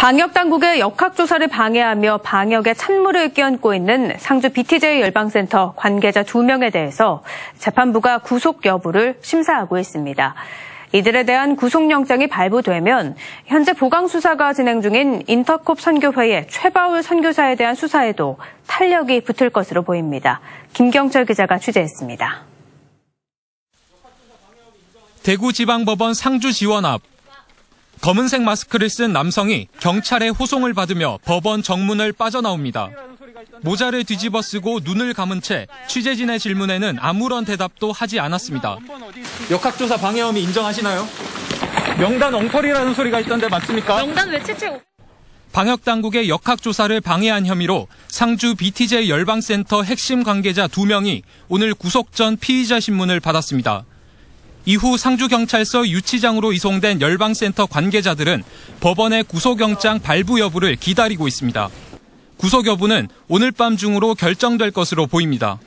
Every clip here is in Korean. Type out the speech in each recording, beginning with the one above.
방역당국의 역학조사를 방해하며 방역에 찬물을 끼얹고 있는 상주 BTJ 열방센터 관계자 2명에 대해서 재판부가 구속 여부를 심사하고 있습니다. 이들에 대한 구속영장이 발부되면 현재 보강수사가 진행 중인 인터콥 선교회의 최바울 선교사에 대한 수사에도 탄력이 붙을 것으로 보입니다. 김경철 기자가 취재했습니다. 대구지방법원 상주지원 앞. 검은색 마스크를 쓴 남성이 경찰의 호송을 받으며 법원 정문을 빠져나옵니다. 모자를 뒤집어 쓰고 눈을 감은 채 취재진의 질문에는 아무런 대답도 하지 않았습니다. 역학조사 방해 혐의 인정하시나요? 명단 엉터리라는 소리가 있던데 맞습니까? 명단 왜 채채? 방역당국의 역학조사를 방해한 혐의로 상주 BTJ 열방센터 핵심 관계자 2명이 오늘 구속 전 피의자 신문을 받았습니다. 이후 상주경찰서 유치장으로 이송된 열방센터 관계자들은 법원의 구속영장 발부 여부를 기다리고 있습니다. 구속 여부는 오늘 밤 중으로 결정될 것으로 보입니다.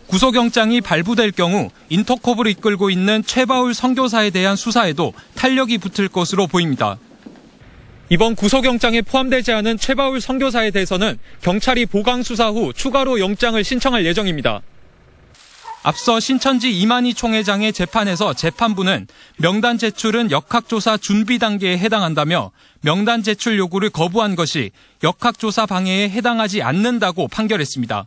구속영장이 발부될 경우 인터콥을 이끌고 있는 최바울 선교사에 대한 수사에도 탄력이 붙을 것으로 보입니다. 이번 구속영장에 포함되지 않은 최바울 선교사에 대해서는 경찰이 보강수사 후 추가로 영장을 신청할 예정입니다. 앞서 신천지 이만희 총회장의 재판에서 재판부는 명단 제출은 역학조사 준비 단계에 해당한다며 명단 제출 요구를 거부한 것이 역학조사 방해에 해당하지 않는다고 판결했습니다.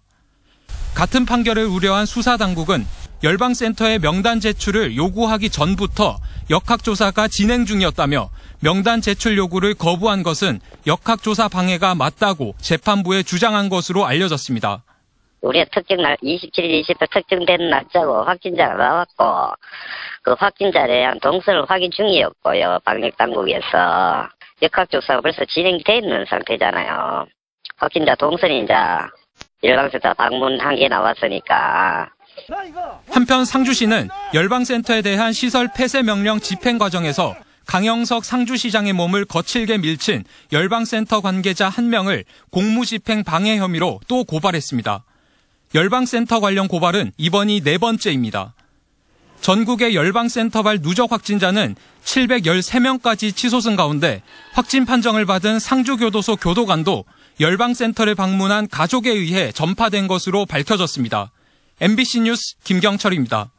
같은 판결을 우려한 수사당국은 열방센터의 명단 제출을 요구하기 전부터 역학조사가 진행 중이었다며 명단 제출 요구를 거부한 것은 역학조사 방해가 맞다고 재판부에 주장한 것으로 알려졌습니다. 우리의 특정 날 27일, 20일 특정된 날짜고 확진자가 나왔고 그 확진자에 대한 동선을 확인 중이었고요. 방역당국에서 역학조사가 벌써 진행되어 있는 상태잖아요. 확진자 동선이 이제 열방센터 방문한 게 나왔으니까. 한편 상주시는 열방센터에 대한 시설 폐쇄 명령 집행 과정에서 강영석 상주시장의 몸을 거칠게 밀친 열방센터 관계자 1명을 공무집행 방해 혐의로 또 고발했습니다. 열방센터 관련 고발은 이번이 4번째입니다. 전국의 열방센터발 누적 확진자는 713명까지 치솟은 가운데 확진 판정을 받은 상주교도소 교도관도 열방센터를 방문한 가족에 의해 전파된 것으로 밝혀졌습니다. MBC 뉴스 김경철입니다.